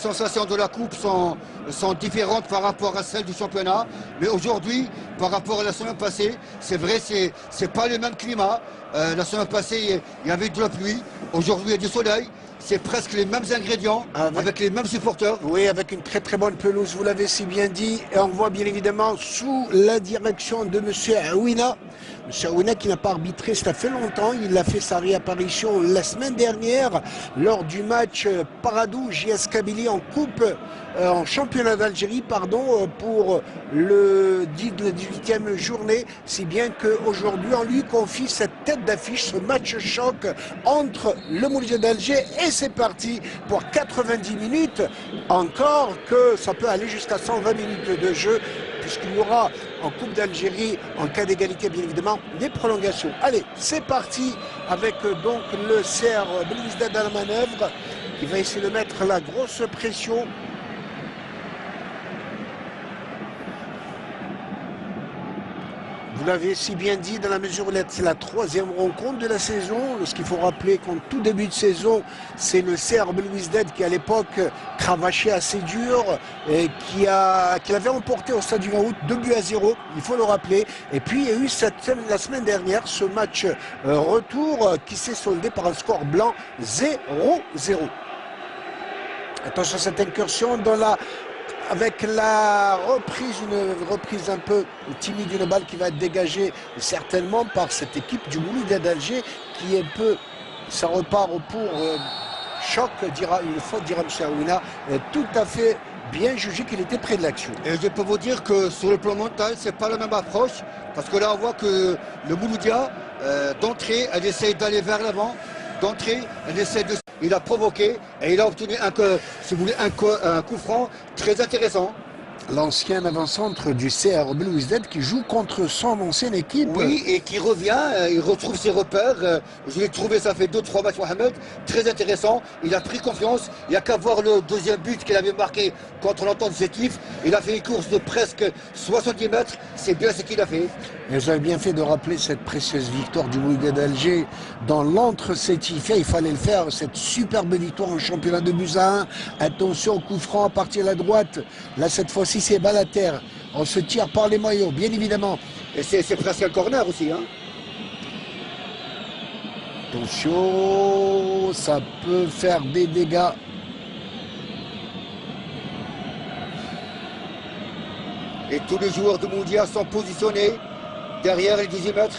sensations de la Coupe sont différentes par rapport à celles du championnat. Mais aujourd'hui, par rapport à la semaine passée, c'est vrai, c'est pas le même climat. La semaine passée, il y avait de la pluie. Aujourd'hui, il y a du soleil. C'est presque les mêmes ingrédients, avec les mêmes supporters. Oui, avec une très très bonne pelouse, vous l'avez si bien dit. Et on voit bien évidemment sous la direction de M. Aouina. M. Aouina qui n'a pas arbitré, ça fait longtemps. Il a fait sa réapparition la semaine dernière lors du match Paradou JS Kabylie en coupe, en championnat d'Algérie, pardon, pour la 18e journée. Si bien qu'aujourd'hui, on lui confie cette tête d'affiche, ce match choc entre le Mouloudia d'Alger, et c'est parti pour 90 minutes. Encore que ça peut aller jusqu'à 120 minutes de jeu, puisqu'il y aura en Coupe d'Algérie, en cas d'égalité bien évidemment, des prolongations. Allez, c'est parti avec donc le CR Belouizdad à la manœuvre, qui va essayer de mettre la grosse pression. Vous l'avez si bien dit, dans la mesure où c'est la 3e rencontre de la saison. Ce qu'il faut rappeler qu'en tout début de saison, c'est le CR Belouizdad qui à l'époque cravachait assez dur et qui l'avait emporté au Stade du 20 août 2-0, il faut le rappeler. Et puis il y a eu la semaine dernière ce match retour qui s'est soldé par un score blanc 0-0. Attention à cette incursion dans avec la reprise, une reprise un peu timide, une balle qui va être dégagée certainement par cette équipe du Mouloudia d'Alger qui est peu, ça repart pour choc, une faute dira M. Aouina, tout à fait bien jugé qu'il était près de l'action. Et je peux vous dire que sur le plan mental, c'est pas la même approche, parce que là on voit que le Mouloudia, d'entrée, elle essaye d'aller vers l'avant, d'entrée, elle essaie de... Il a provoqué et il a obtenu un coup franc très intéressant. L'ancien avant-centre du CR Belouizdad qui joue contre son ancienne équipe. Oui, et qui revient, il retrouve ses repères. Je l'ai trouvé, ça fait 2-3 matchs, Mohamed, très intéressant. Il a pris confiance. Il n'y a qu'à voir le deuxième but qu'il avait marqué contre l'entente Sétif. Il a fait une course de presque 70 mètres. C'est bien ce qu'il a fait. Et vous avez bien fait de rappeler cette précieuse victoire du Mouloudia d'Alger dans l'entre-Sétifia. Il fallait le faire, cette superbe victoire en championnat de buts à 1. Attention, coup franc à partir de la droite. Là, cette fois-ci, c'est balle à terre. On se tire par les maillots, bien évidemment. Et c'est presque un corner aussi. Hein. Attention, ça peut faire des dégâts. Et tous les joueurs de Mouloudia sont positionnés derrière les 18 mètres.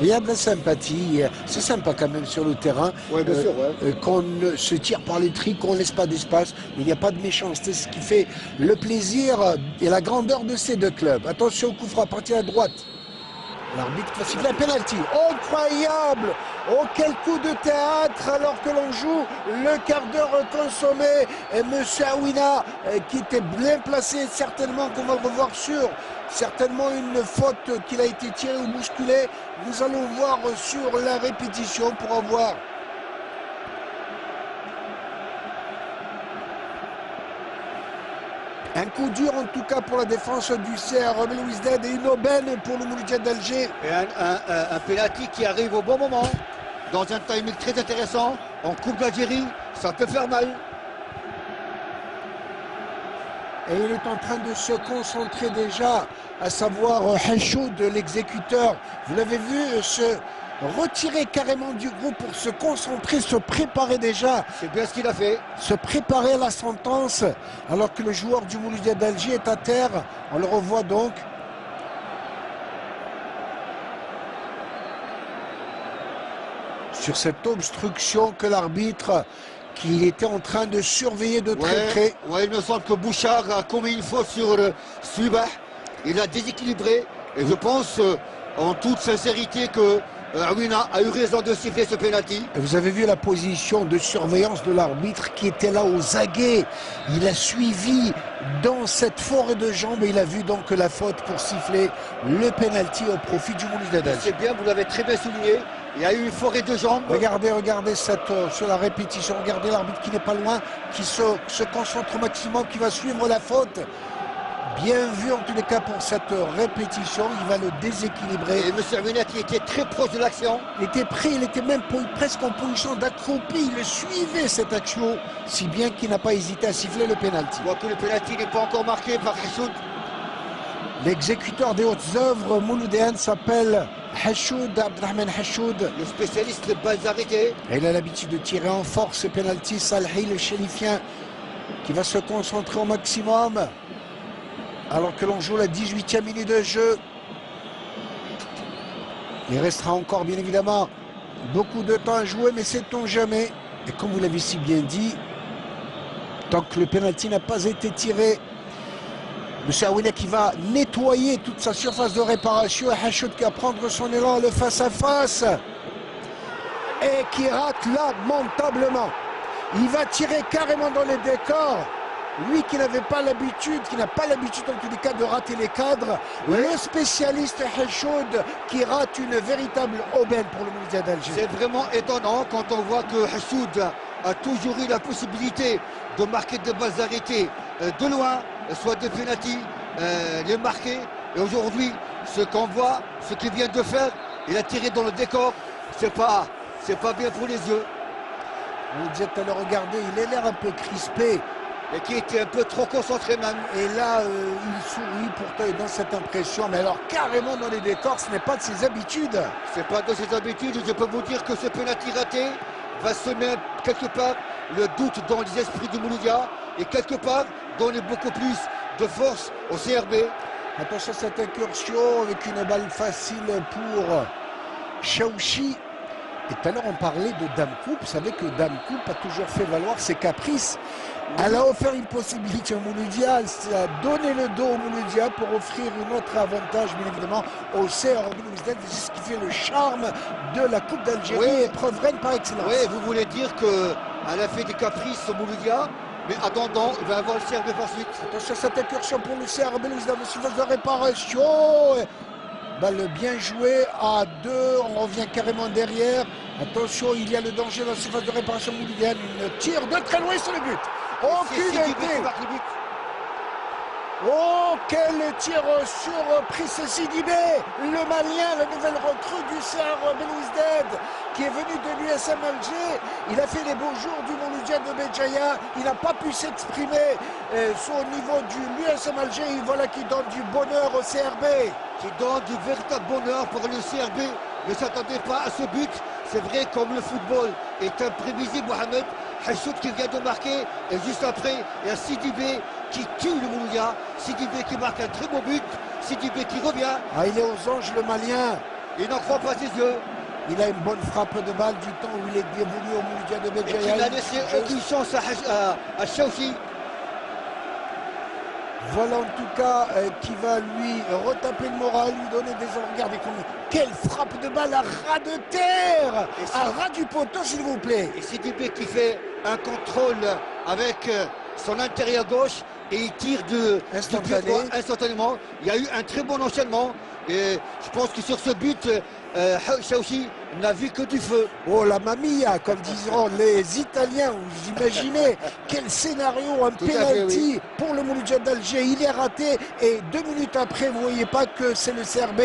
Il y a de la sympathie, c'est sympa quand même sur le terrain, ouais, bien sûr, qu'on se tire par les tris, qu'on ne laisse pas d'espace, il n'y a pas de méchanceté, ce qui fait le plaisir et la grandeur de ces deux clubs. Attention, coup franc à partir à droite. L'arbitre va siffler un penalty. Incroyable! Oh, quel coup de théâtre alors que l'on joue le quart d'heure consommé. Et M. Aouina, qui était bien placé, certainement qu'on va le revoir sur certainement une faute qu'il a été tirée ou bousculée. Nous allons voir sur la répétition pour avoir un coup dur en tout cas pour la défense du CR Belouizdad et une aubaine pour le Mouloudia d'Alger. Et un penalty qui arrive au bon moment, dans un timing très intéressant, en Coupe d'Algérie, ça peut faire mal. Et il est en train de se concentrer déjà, à savoir Hachoud, l'exécuteur. Vous l'avez vu se retirer carrément du groupe pour se concentrer, se préparer déjà. C'est bien ce qu'il a fait. Se préparer à la sentence, alors que le joueur du Mouloudia d'Alger est à terre. On le revoit donc. Sur cette obstruction que l'arbitre, qu'il était en train de surveiller de très près. Ouais, il me semble que Bouchard a commis une faute sur Subah. Il a déséquilibré. Et je pense, en toute sincérité, que Aouina a eu raison de siffler ce penalty. Vous avez vu la position de surveillance de l'arbitre qui était là aux aguets. Il a suivi dans cette forêt de jambes et il a vu donc la faute pour siffler le penalty au profit du Mouloudia d'Alger. C'est bien, vous l'avez très bien souligné. Il y a eu une forêt de jambes. Regardez sur la répétition. Regardez l'arbitre qui n'est pas loin, qui se concentre au maximum, qui va suivre la faute. Bien vu en tous les cas pour cette répétition, il va le déséquilibrer. Et M. Aouina qui était très proche de l'action. Il était prêt, il était même presque en position d'accroupi. Il suivait cette action, si bien qu'il n'a pas hésité à siffler le pénalty. Je vois que le pénalty n'est pas encore marqué par Hassoud. L'exécuteur des hautes œuvres mouloudéennes s'appelle Hassoud, Abdelrahman Hassoud. Le spécialiste de balles arrêtées. Il a l'habitude de tirer en force ce pénalty. Salhi, le chérifien, qui va se concentrer au maximum. Alors que l'on joue la 18e minute de jeu. Il restera encore bien évidemment beaucoup de temps à jouer, mais sait-on jamais. Et comme vous l'avez si bien dit, tant que le pénalty n'a pas été tiré, M. Aouina qui va nettoyer toute sa surface de réparation, et Hassoud qui va prendre son élan, le face-à-face, et qui rate lamentablement. Il va tirer carrément dans les décors. Lui qui n'avait pas l'habitude, qui n'a pas l'habitude en tous les cas de rater les cadres, le spécialiste Hassoud qui rate une véritable aubaine pour le Mouloudia d'Alger. C'est vraiment étonnant quand on voit que Hassoud a toujours eu la possibilité de marquer des balles arrêtées de loin, soit des pénaltys, les marquer. Et aujourd'hui, ce qu'on voit, ce qu'il vient de faire, il a tiré dans le décor, c'est pas bien pour les yeux. On disait tout à l'heure, regardez, il a l'air un peu crispé. Et qui était un peu trop concentré même. Et là, il sourit pourtant et dans cette impression. Mais alors, carrément dans les décors, ce n'est pas de ses habitudes. C'est pas de ses habitudes. Je peux vous dire que ce penalty raté va semer quelque part le doute dans les esprits du Mouloudia et quelque part donner beaucoup plus de force au CRB. Attention à cette incursion avec une balle facile pour Chaouchi. Et tout à l'heure, on parlait de Dame Coupe. Vous savez que Dame Coupe a toujours fait valoir ses caprices. Elle a offert une possibilité au Mouloudia, elle a donné le dos au Mouloudia pour offrir un autre avantage, bien évidemment, au CRB. C'est ce qui fait le charme de la Coupe d'Algérie, oui. Épreuve reine par excellence. Oui, vous voulez dire qu'elle a fait des caprices au Mouloudia, mais attendant, il va avoir le CRB par suite. Attention à cette incursion pour le CRB, dans surface de réparation. Balle bien jouée à 2, on revient carrément derrière. Attention, il y a le danger dans la surface de réparation mouloudienne. Une tire de très loin sur le but. Aucune idée. Oh, quel tir surprise Sidibé, le Malien, la nouvelle recrue du CR Belouizdad, qui est venu de l'USM Alger. Il a fait les beaux jours du Mouloudia de Béjaïa. Il n'a pas pu s'exprimer au niveau du l'USM Alger. Et voilà qui donne du bonheur au CRB. Qui donne du véritable bonheur pour le CRB. Ne s'attendait pas à ce but. C'est vrai, comme le football est imprévisible, Mohamed. Hassoud qui vient de marquer, et juste après, il y a Sidibé qui tue le Mouloudia. Sidibé qui marque un très beau but. Sidibé qui revient. Ah, il est aux anges, le Malien. Il n'en croit pas ses yeux. Il a une bonne frappe de balle du temps où il est dévolu au Mouloudia de Béjaïa. Il n'a laissé aucune chance à Chaouchi. Voilà en tout cas qui va lui retaper le moral, lui donner des ordres. Regardez quelle frappe de balle à ras de terre, à ras du poteau s'il vous plaît. Et Sidibé qui fait un contrôle avec son intérieur gauche et il tire de instantanément. Il y a eu un très bon enchaînement et je pense que sur ce but, Chaouchi n'a vu que du feu. Oh la mamia, comme diront les Italiens, vous imaginez quel scénario, un penalty pour le Mouloudia d'Alger, il est raté et 2 minutes après, vous voyez pas que c'est le CRB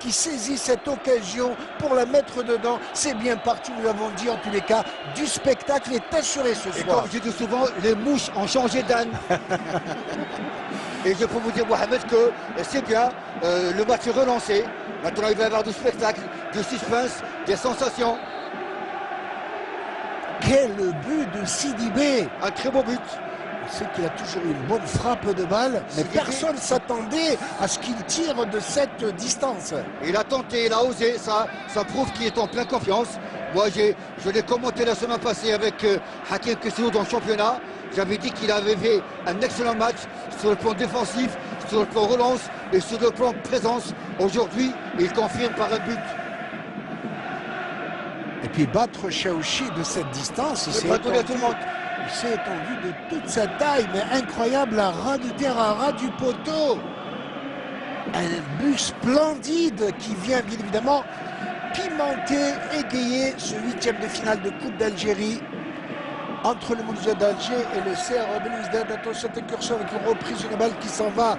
qui saisit cette occasion pour la mettre dedans. C'est bien parti, nous l'avons dit en tous les cas, du spectacle est assuré ce soir. Et comme je dis souvent, les mouches ont changé d'âne. Et je peux vous dire, Mohamed, que c'est bien, le match est relancé. Maintenant, il va y avoir du spectacle, du suspense, des sensations. Quel but de Sidibé! Un très beau but. On sait qu'il a toujours eu une bonne frappe de balle, mais personne ne s'attendait à ce qu'il tire de cette distance. Il a tenté, il a osé, ça prouve qu'il est en pleine confiance. Moi, je l'ai commenté la semaine passée avec Hakim Kessou dans le championnat. J'avais dit qu'il avait fait un excellent match sur le plan défensif, sur le plan relance et sur le plan présence. Aujourd'hui, il confirme par un but. Et puis battre Chaouchi de cette distance, il s'est étendu de toute sa taille, mais incroyable, à ras de terre, à ras du poteau. Un but splendide qui vient bien évidemment pimenter, égayer ce 8e de finale de Coupe d'Algérie entre le Mouloudia d'Alger et le CR Belouizdad. Attention, cette incursion avec une reprise d'une balle qui s'en va.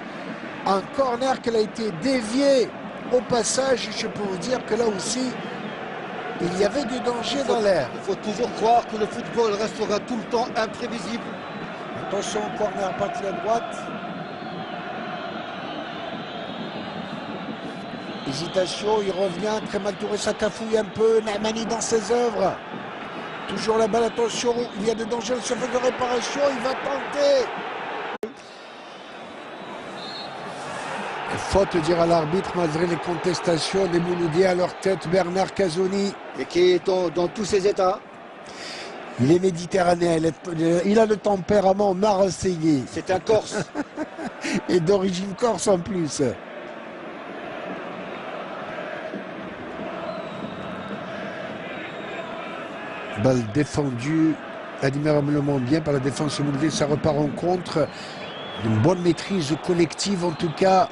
Un corner qui a été dévié au passage. Je peux vous dire que là aussi, il y avait du danger dans l'air. Il faut toujours croire que le football restera tout le temps imprévisible. Attention, corner parti à droite. Hésitation, il revient, très mal touré, ça cafouille un peu. Naamani dans ses œuvres. Toujours la balle, attention, il y a des dangers, le surface de réparation, il va tenter. Faute dira l'arbitre malgré les contestations des Mouloudiens à leur tête, Bernard Casoni. Et qui est dans tous ses états. Il est méditerranéen, il a le tempérament marseillais. C'est un Corse. Et d'origine corse en plus. Balle défendue admirablement bien par la défense mouloudienne. Ça repart en contre. Une bonne maîtrise collective en tout cas.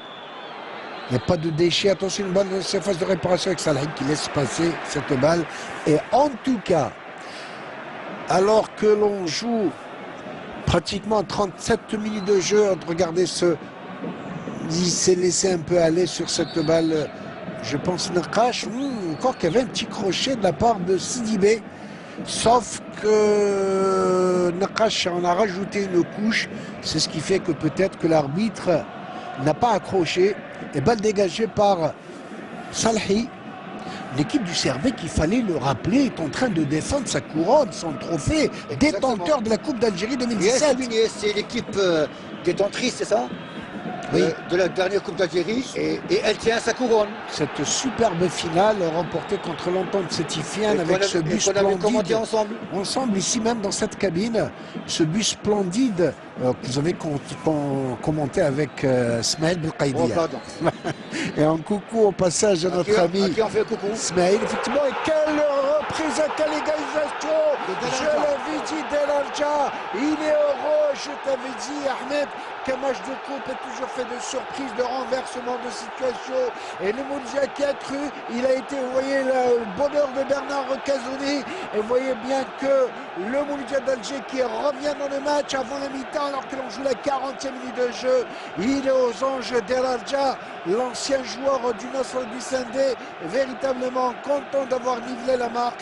Il n'y a pas de déchets. Attention, une balle de surface de réparation avec Salahib qui laisse passer cette balle. Et en tout cas, alors que l'on joue pratiquement 37 minutes de jeu, regardez il s'est laissé un peu aller sur cette balle. Je pense Nakash, encore qu'il y avait un petit crochet de la part de Sidibé. Sauf que Nakash en a rajouté une couche. C'est ce qui fait que peut-être que l'arbitre n'a pas accroché. Et balle dégagée par Salhi. L'équipe du CRB, qu'il fallait le rappeler, est en train de défendre sa couronne, son trophée, détenteur de la Coupe d'Algérie 2017. C'est l'équipe détentrice, c'est ça? Oui. De la dernière Coupe d'Algérie et elle tient sa couronne. Cette superbe finale remportée contre l'Entente Sétifienne avec ce bus splendide. Ensemble, ici même dans cette cabine, ce bus splendide que vous avez commenté avec Smaïl Belkaïdia. Oh, et un coucou au passage à notre ami Smaïl. Effectivement, et quelle reprise, quelle égalisation! Je l'avais dit, Delarja, il est heureux, je t'avais dit, Ahmed, qu'un match de coupe est toujours fait de surprises, de renversement de situation. Et le Mouloudia qui a cru, il a été, vous voyez, le bonheur de Bernard Casoni. Et vous voyez bien que le Mouloudia d'Alger qui revient dans le match avant la mi-temps, alors que l'on joue la 40e minute de jeu. Il est aux anges d'Elarja, l'ancien joueur du Nasr du Sindé, véritablement content d'avoir nivelé la marque.